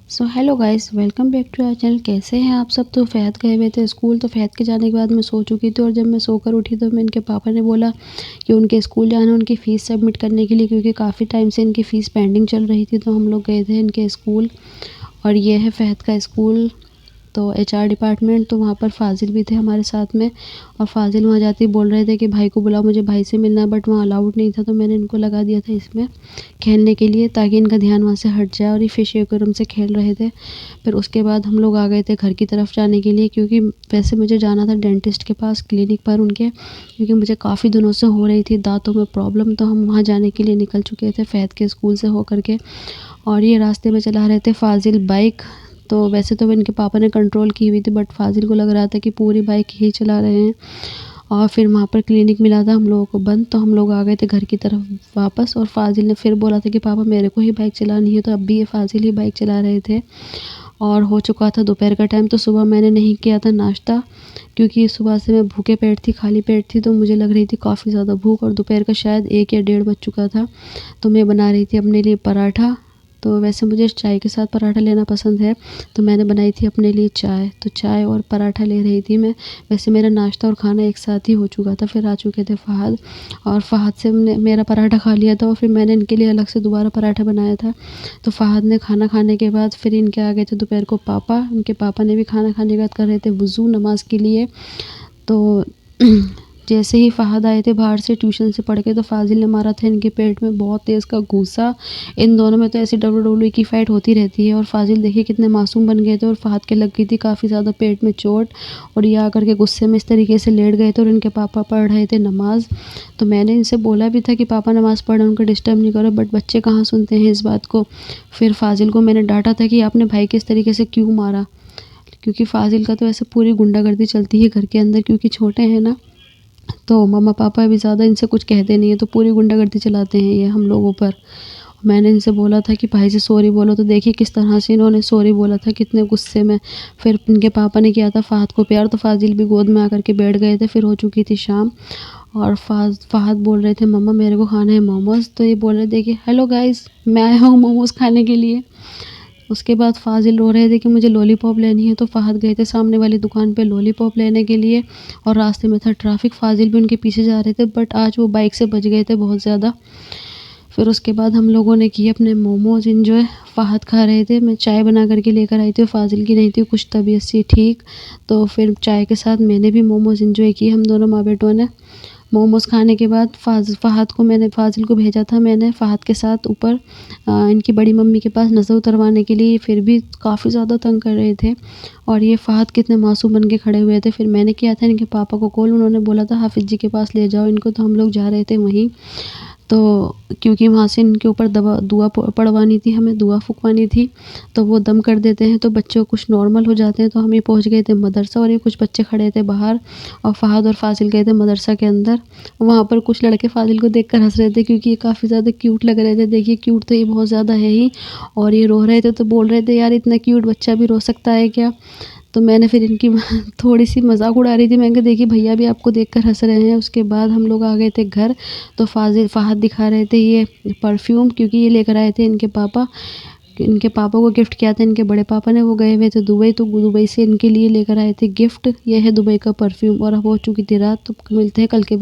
So hello guys, welcome back to our channel. कैसे हैं आप सब। तो फ़हद गए हुए थे स्कूल, तो फ़हद के जाने के बाद मैं सो चुकी थी और जब मैं सोकर उठी तो मैं इनके पापा ने बोला कि उनके स्कूल जाना है उनकी फ़ीस सबमिट करने के लिए, क्योंकि काफ़ी टाइम से इनकी फ़ीस पेंडिंग चल रही थी। तो हम लोग गए थे इनके स्कूल और ये है फ़हद का स्कूल, तो एचआर डिपार्टमेंट। तो वहाँ पर फ़ाज़िल भी थे हमारे साथ में और फ़ाज़िल वहाँ जाते ही बोल रहे थे कि भाई को बुलाओ, मुझे भाई से मिलना है, बट वहाँ अलाउड नहीं था। तो मैंने इनको लगा दिया था इसमें खेलने के लिए ताकि इनका ध्यान वहाँ से हट जाए, और ये फिश एक्वेरियम से खेल रहे थे। फिर उसके बाद हम लोग आ गए थे घर की तरफ जाने के लिए, क्योंकि वैसे मुझे जाना था डेंटिस्ट के पास, क्लिनिक पर उनके, क्योंकि मुझे काफ़ी दिनों से हो रही थी दांतों में प्रॉब्लम। तो हम वहाँ जाने के लिए निकल चुके थे फ़हद के स्कूल से होकर के, और ये रास्ते में चला रहे थे फ़ाज़िल बाइक। तो वैसे तो इनके पापा ने कंट्रोल की हुई थी, बट फ़ाज़िल को लग रहा था कि पूरी बाइक ही चला रहे हैं। और फिर वहाँ पर क्लिनिक मिला था हम लोगों को बंद, तो हम लोग आ गए थे घर की तरफ वापस। और फ़ाज़िल ने फिर बोला था कि पापा मेरे को ही बाइक चलानी है, तो अब भी ये फ़ाज़िल ही बाइक चला रहे थे। और हो चुका था दोपहर का टाइम। तो सुबह मैंने नहीं किया था नाश्ता, क्योंकि सुबह से मैं भूखे पेट थी, खाली पेट थी, तो मुझे लग रही थी काफ़ी ज़्यादा भूख, और दोपहर का शायद 1 या 1:30 बज चुका था। तो मैं बना रही थी अपने लिए पराठा। तो वैसे मुझे चाय के साथ पराठा लेना पसंद है, तो मैंने बनाई थी अपने लिए चाय। तो चाय और पराठा ले रही थी मैं। वैसे मेरा नाश्ता और खाना एक साथ ही हो चुका था। फिर आ चुके थे फ़हद, और फ़हद से हमने मेरा पराठा खा लिया था, और फिर मैंने इनके लिए अलग से दोबारा पराठा बनाया था। तो फ़हद ने खाना खाने के बाद फिर इनके आ गए थे दोपहर को पापा। इनके पापा ने भी खाना खाने के बाद कर रहे थे वज़ू नमाज़ के लिए। तो जैसे ही फ़हद आए थे बाहर से ट्यूशन से पढ़ के, तो फ़ाज़िल ने मारा था इनके पेट में बहुत तेज़ का घूसा। इन दोनों में तो ऐसी WWE की फ़ाइट होती रहती है। और फ़ाज़िल देखिए कितने मासूम बन गए थे, और फ़हद के लग गई थी काफ़ी ज़्यादा पेट में चोट, और ये आकर के गुस्से में इस तरीके से लेट गए थे। और इनके पापा पढ़ रहे थे नमाज़। तो मैंने इनसे बोला भी था कि पापा नमाज़ पढ़ रहे हैं, उनको डिस्टर्ब नहीं करो, बट बच्चे कहाँ सुनते हैं इस बात को। फिर फ़ाज़िल को मैंने डांटा था कि आपने भाई को इस तरीके से क्यों मारा, क्योंकि फ़ाज़िल का तो ऐसे पूरी गुंडागर्दी चलती है घर के अंदर, क्योंकि छोटे हैं ना, तो मम्मा पापा भी ज़्यादा इनसे कुछ कहते नहीं है, तो पूरी गुंडागर्दी चलाते हैं ये हम लोगों पर। मैंने इनसे बोला था कि भाई से सॉरी बोलो, तो देखिए किस तरह से इन्होंने सॉरी बोला था, कितने गुस्से में। फिर इनके पापा ने किया था फ़हद को प्यार, तो फ़ाज़िल भी गोद में आकर के बैठ गए थे। फिर हो चुकी थी शाम, और फ़हद बोल रहे थे मम्मा मेरे को खाना है मोमोज़। तो ये बोल रहे थे कि हेलो गाइस, मैं आया हूँ मोमोज़ खाने के लिए। उसके बाद फ़ाज़िल रो रहे थे कि मुझे लॉलीपॉप लेनी है, तो फ़हद गए थे सामने वाली दुकान पे लॉलीपॉप लेने के लिए, और रास्ते में था ट्रैफिक। फ़ाज़िल भी उनके पीछे जा रहे थे, बट आज वो बाइक से बच गए थे बहुत ज़्यादा। फिर उसके बाद हम लोगों ने किए अपने मोमोज़ एंजॉय। फ़हद खा रहे थे, मैं चाय बना कर के लेकर आई थी, फ़ाज़िल की नहीं थी कुछ तबीयत सी ठीक। तो फिर चाय के साथ मैंने भी मोमोज़ एंजॉय किए, हम दोनों माँ बेटों ने। मोमोज़ खाने के बाद फ़हद को मैंने फ़ाज़िल को भेजा था मैंने फ़हद के साथ ऊपर इनकी बड़ी मम्मी के पास नज़र उतरवाने के लिए। फिर भी काफ़ी ज़्यादा तंग कर रहे थे, और ये फ़हद कितने मासूम बन के खड़े हुए थे। फिर मैंने किया था इनके पापा को कॉल, उन्होंने बोला था हाफ़िज़ जी के पास ले जाओ इनको, तो हम लोग जा रहे थे वहीं। तो क्योंकि वहाँ से इनके ऊपर दुआ पड़वानी थी, हमें दुआ फूँकवानी थी, तो वो दम कर देते हैं तो बच्चे कुछ नॉर्मल हो जाते हैं। तो हम ये पहुँच गए थे मदरसा, और ये कुछ बच्चे खड़े थे बाहर, और फ़हद और फ़ाज़िल गए थे मदरसा के अंदर। वहाँ पर कुछ लड़के फ़ाज़िल को देखकर हँस रहे थे, क्योंकि ये काफ़ी ज़्यादा क्यूट लग रहे थे। देखिए क्यूट तो ये बहुत ज़्यादा है ही, और ये रो रहे थे, तो बोल रहे थे यार इतना क्यूट बच्चा भी रो सकता है क्या। तो मैंने फिर इनकी थोड़ी-सी मज़ाक उड़ा रही थी, मैंने कहा देखिए भैया भी आपको देखकर हँस रहे हैं। उसके बाद हम लोग आ गए थे घर, तो फ़हद दिखा रहे थे ये परफ्यूम, क्योंकि ये लेकर आए थे इनके पापा। इनके पापा को गिफ्ट किया था इनके बड़े पापा ने, वो गए हुए थे दुबई, तो दुबई से इनके लिए लेकर आए थे गिफ्ट। ये है दुबई का परफ्यूम, और अब हो चुकी थी रात, तो मिलते हैं कल के